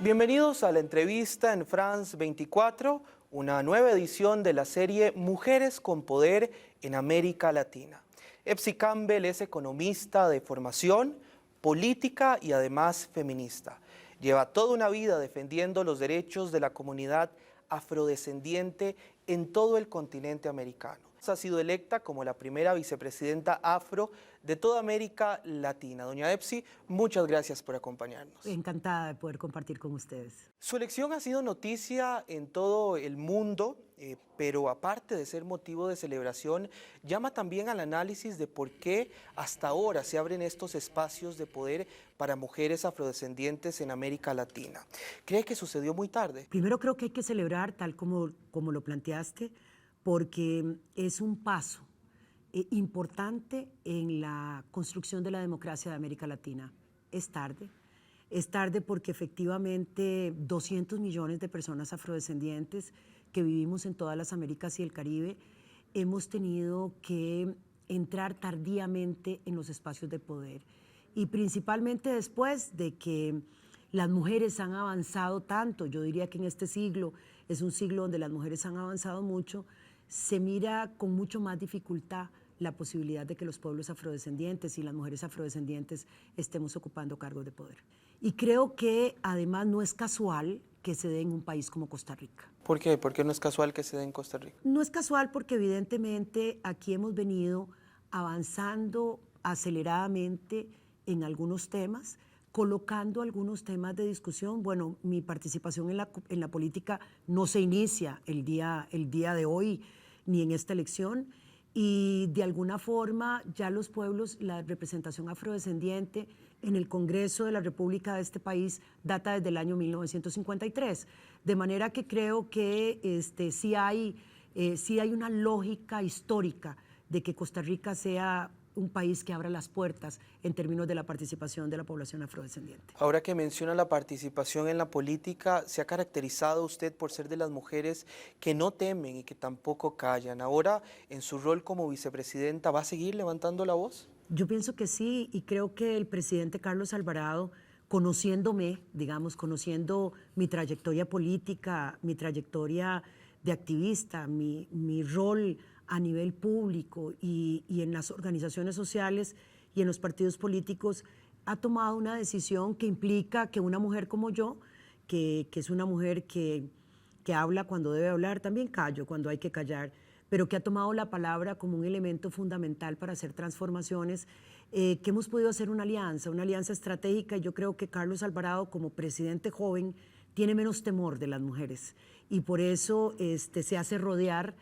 Bienvenidos a la entrevista en France 24, una nueva edición de la serie Mujeres con Poder en América Latina. Epsi Campbell es economista de formación, política y además feminista. Lleva toda una vida defendiendo los derechos de la comunidad afrodescendiente en todo el continente americano. Ha sido electa como la primera vicepresidenta afro de toda América Latina. Doña Epsi, muchas gracias por acompañarnos. Encantada de poder compartir con ustedes. Su elección ha sido noticia en todo el mundo, pero aparte de ser motivo de celebración, llama también al análisis de por qué hasta ahora se abren estos espacios de poder para mujeres afrodescendientes en América Latina. ¿Cree que sucedió muy tarde? Primero creo que hay que celebrar, tal como lo planteaste, porque es un paso importante en la construcción de la democracia de América Latina. Es tarde porque efectivamente 200 millones de personas afrodescendientes que vivimos en todas las Américas y el Caribe hemos tenido que entrar tardíamente en los espacios de poder. Y principalmente después de que las mujeres han avanzado tanto, yo diría que en este siglo es un siglo donde las mujeres han avanzado mucho, se mira con mucho más dificultad la posibilidad de que los pueblos afrodescendientes y las mujeres afrodescendientes estemos ocupando cargos de poder. Y creo que además no es casual que se dé en un país como Costa Rica. ¿Por qué? ¿Por qué no es casual que se dé en Costa Rica? No es casual porque evidentemente aquí hemos venido avanzando aceleradamente en algunos temas, colocando algunos temas de discusión. Bueno, mi participación en la política no se inicia el día de hoy ni en esta elección, y de alguna forma ya los pueblos, la representación afrodescendiente en el Congreso de la República de este país data desde el año 1953, de manera que creo que sí hay una lógica histórica de que Costa Rica sea un país que abra las puertas en términos de la participación de la población afrodescendiente. Ahora que menciona la participación en la política, ¿se ha caracterizado usted por ser de las mujeres que no temen y que tampoco callan? Ahora, en su rol como vicepresidenta, ¿va a seguir levantando la voz? Yo pienso que sí, y creo que el presidente Carlos Alvarado, conociéndome, digamos, conociendo mi trayectoria política, mi trayectoria de activista, mi rol a nivel público y en las organizaciones sociales y en los partidos políticos, ha tomado una decisión que implica que una mujer como yo, que es una mujer que habla cuando debe hablar, también callo cuando hay que callar, pero que ha tomado la palabra como un elemento fundamental para hacer transformaciones, que hemos podido hacer una alianza estratégica, y yo creo que Carlos Alvarado, como presidente joven, tiene menos temor de las mujeres, y por eso se hace rodear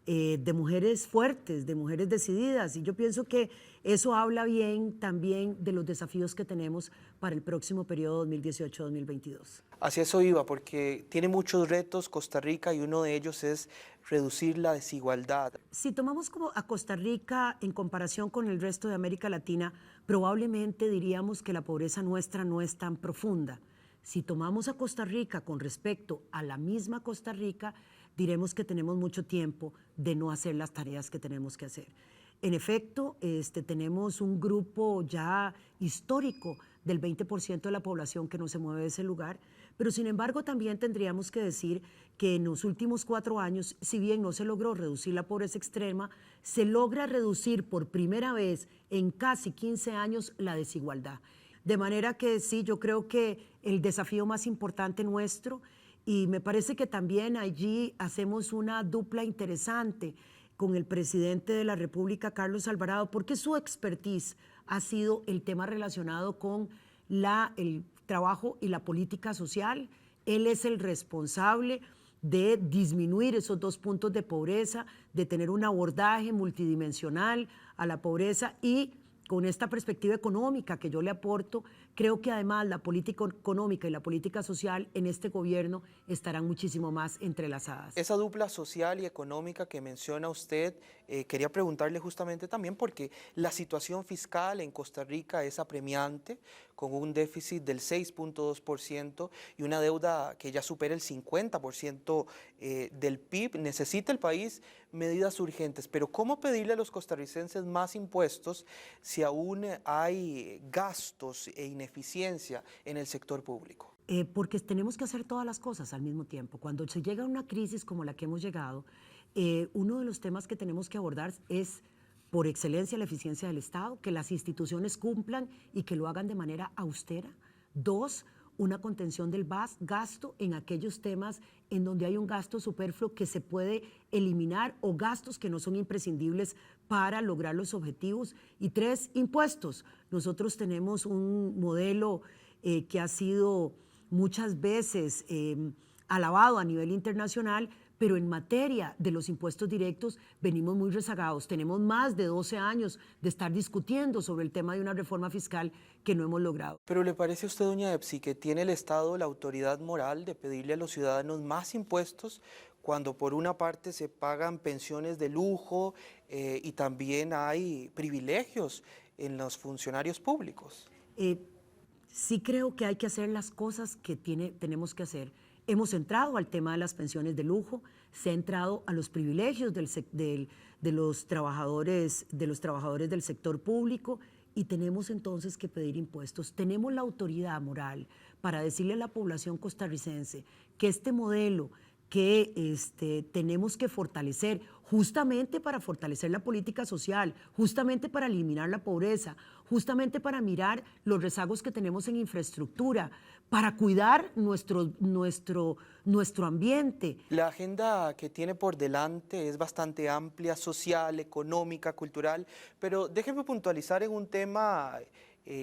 de mujeres fuertes, de mujeres decididas, y yo pienso que eso habla bien también de los desafíos que tenemos para el próximo periodo 2018-2022. Hacia eso iba, porque tiene muchos retos Costa Rica y uno de ellos es reducir la desigualdad. Si tomamos como a Costa Rica en comparación con el resto de América Latina, probablemente diríamos que la pobreza nuestra no es tan profunda. Si tomamos a Costa Rica con respecto a la misma Costa Rica, diremos que tenemos mucho tiempo de no hacer las tareas que tenemos que hacer. En efecto, tenemos un grupo ya histórico del 20% de la población que no se mueve de ese lugar, pero sin embargo también tendríamos que decir que en los últimos 4 años, si bien no se logró reducir la pobreza extrema, se logra reducir por primera vez en casi 15 años la desigualdad. De manera que sí, yo creo que el desafío más importante nuestro, y me parece que también allí hacemos una dupla interesante con el presidente de la República, Carlos Alvarado, porque su expertise ha sido el tema relacionado con el trabajo y la política social. Él es el responsable de disminuir esos 2 puntos de pobreza, de tener un abordaje multidimensional a la pobreza, y con esta perspectiva económica que yo le aporto, creo que además la política económica y la política social en este gobierno estarán muchísimo más entrelazadas. Esa dupla social y económica que menciona usted, quería preguntarle justamente también porque la situación fiscal en Costa Rica es apremiante, con un déficit del 6,2% y una deuda que ya supera el 50% del PIB. Necesita el país medidas urgentes, pero ¿cómo pedirle a los costarricenses más impuestos si aún hay gastos e ineficiencia en el sector público? Porque tenemos que hacer todas las cosas al mismo tiempo. Cuando se llega a una crisis como la que hemos llegado, uno de los temas que tenemos que abordar es, por excelencia, la eficiencia del Estado, que las instituciones cumplan y que lo hagan de manera austera. Dos, una contención del gasto en aquellos temas en donde hay un gasto superfluo que se puede eliminar o gastos que no son imprescindibles para lograr los objetivos. Y tres, impuestos. Nosotros tenemos un modelo que ha sido muchas veces alabado a nivel internacional, pero en materia de los impuestos directos venimos muy rezagados. Tenemos más de 12 años de estar discutiendo sobre el tema de una reforma fiscal que no hemos logrado. ¿Pero le parece a usted, doña Epsi, que tiene el Estado la autoridad moral de pedirle a los ciudadanos más impuestos cuando por una parte se pagan pensiones de lujo y también hay privilegios en los funcionarios públicos? Sí creo que hay que hacer las cosas que tenemos que hacer. Hemos entrado al tema de las pensiones de lujo, se ha entrado a los privilegios de los trabajadores del sector público y tenemos entonces que pedir impuestos. Tenemos la autoridad moral para decirle a la población costarricense que este modelo que tenemos que fortalecer, justamente para fortalecer la política social, justamente para eliminar la pobreza, justamente para mirar los rezagos que tenemos en infraestructura, para cuidar nuestro ambiente. La agenda que tiene por delante es bastante amplia, social, económica, cultural, pero déjeme puntualizar en un tema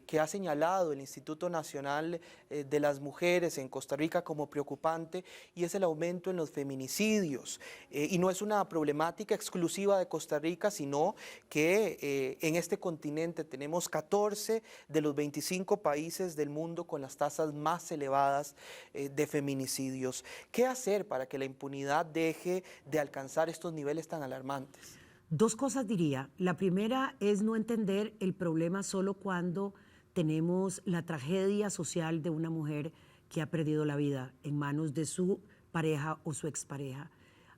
que ha señalado el Instituto Nacional de las Mujeres en Costa Rica como preocupante, y es el aumento en los feminicidios. Y no es una problemática exclusiva de Costa Rica, sino que en este continente tenemos 14 de los 25 países del mundo con las tasas más elevadas de feminicidios. ¿Qué hacer para que la impunidad deje de alcanzar estos niveles tan alarmantes? Dos cosas diría. La primera es no entender el problema solo cuando tenemos la tragedia social de una mujer que ha perdido la vida en manos de su pareja o su expareja.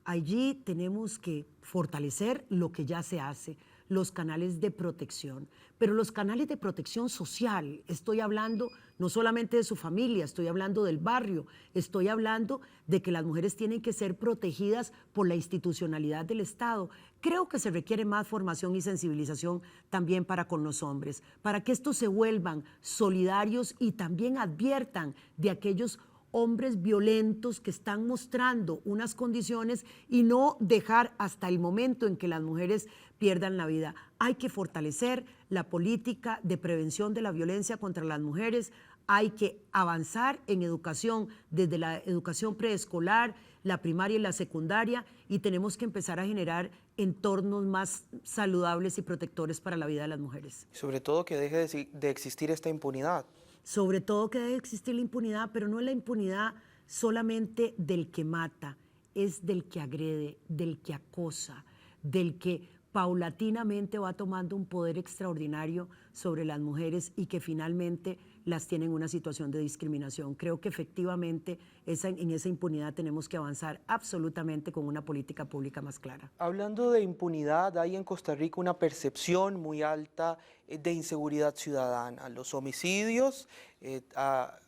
Allí tenemos que fortalecer lo que ya se hace, los canales de protección, pero los canales de protección social, estoy hablando no solamente de su familia, estoy hablando del barrio, estoy hablando de que las mujeres tienen que ser protegidas por la institucionalidad del Estado. Creo que se requiere más formación y sensibilización también para con los hombres, para que estos se vuelvan solidarios y también adviertan de aquellos hombres violentos que están mostrando unas condiciones y no dejar hasta el momento en que las mujeres pierdan la vida. Hay que fortalecer la política de prevención de la violencia contra las mujeres, hay que avanzar en educación, desde la educación preescolar, la primaria y la secundaria, y tenemos que empezar a generar entornos más saludables y protectores para la vida de las mujeres. Sobre todo que deje de existir esta impunidad. Sobre todo que debe existir la impunidad, pero no es la impunidad solamente del que mata, es del que agrede, del que acosa, del que paulatinamente va tomando un poder extraordinario sobre las mujeres y que finalmente las tiene en una situación de discriminación. Creo que efectivamente en esa impunidad tenemos que avanzar absolutamente con una política pública más clara. Hablando de impunidad, hay en Costa Rica una percepción muy alta de inseguridad ciudadana. Los homicidios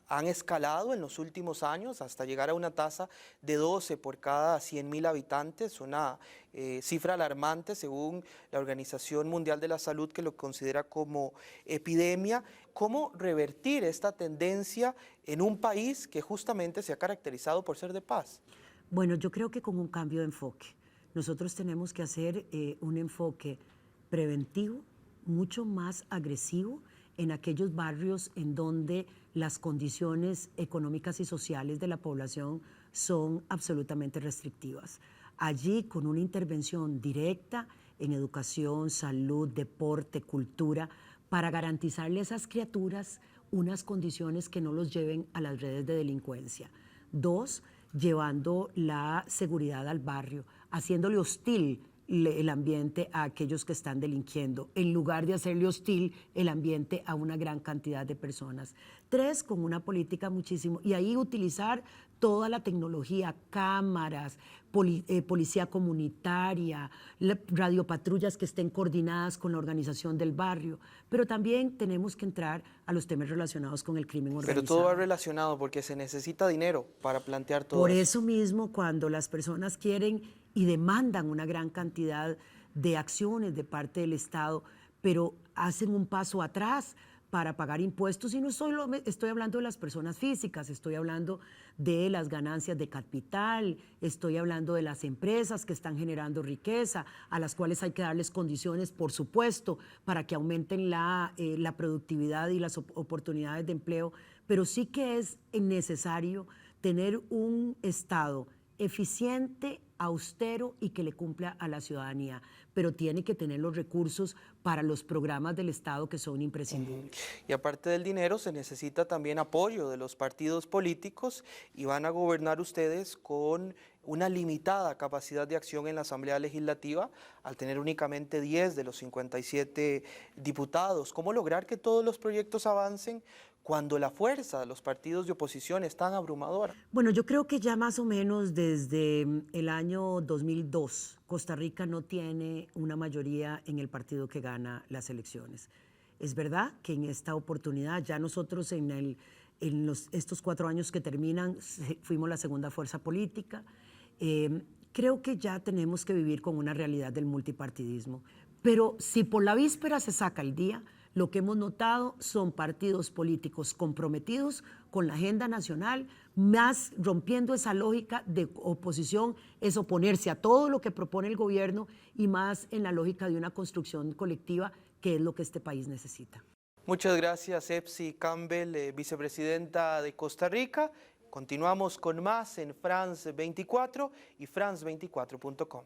han escalado en los últimos años hasta llegar a una tasa de 12 por cada 100.000 habitantes, una cifra alarmante según la Organización Mundial de la Salud, que lo considera como epidemia. ¿Cómo revertir esta tendencia en un país que justamente se ha caracterizado por ser de paz? Bueno, yo creo que con un cambio de enfoque. Nosotros tenemos que hacer un enfoque preventivo, mucho más agresivo en aquellos barrios en donde las condiciones económicas y sociales de la población son absolutamente restrictivas. Allí, con una intervención directa en educación, salud, deporte, cultura, para garantizarle a esas criaturas unas condiciones que no los lleven a las redes de delincuencia. Dos, llevando la seguridad al barrio, haciéndole hostil el ambiente a aquellos que están delinquiendo, en lugar de hacerle hostil el ambiente a una gran cantidad de personas. 3, con una política muchísimo, y ahí utilizar toda la tecnología, cámaras, policía comunitaria, radiopatrullas que estén coordinadas con la organización del barrio, pero también tenemos que entrar a los temas relacionados con el crimen organizado. Pero todo va relacionado porque se necesita dinero para plantear todo Por eso. eso mismo, cuando las personas quieren y demandan una gran cantidad de acciones de parte del Estado, pero hacen un paso atrás para pagar impuestos, y no estoy hablando de las personas físicas, estoy hablando de las ganancias de capital, estoy hablando de las empresas que están generando riqueza, a las cuales hay que darles condiciones, por supuesto, para que aumenten la productividad y las oportunidades de empleo, pero sí que es necesario tener un Estado eficiente, austero y que le cumpla a la ciudadanía, pero tiene que tener los recursos para los programas del Estado que son imprescindibles. Y aparte del dinero, se necesita también apoyo de los partidos políticos y van a gobernar ustedes con una limitada capacidad de acción en la Asamblea Legislativa, al tener únicamente 10 de los 57 diputados. ¿Cómo lograr que todos los proyectos avancen cuando la fuerza de los partidos de oposición es tan abrumadora? Bueno, yo creo que ya más o menos desde el año 2002, Costa Rica no tiene una mayoría en el partido que gana las elecciones. Es verdad que en esta oportunidad ya nosotros estos 4 años que terminan fuimos la segunda fuerza política. Creo que ya tenemos que vivir con una realidad del multipartidismo. Pero si por la víspera se saca el día, lo que hemos notado son partidos políticos comprometidos con la agenda nacional, más rompiendo esa lógica de oposición, es oponerse a todo lo que propone el gobierno, y más en la lógica de una construcción colectiva, que es lo que este país necesita. Muchas gracias, Epsi Campbell, vicepresidenta de Costa Rica. Continuamos con más en France 24 y france24.com.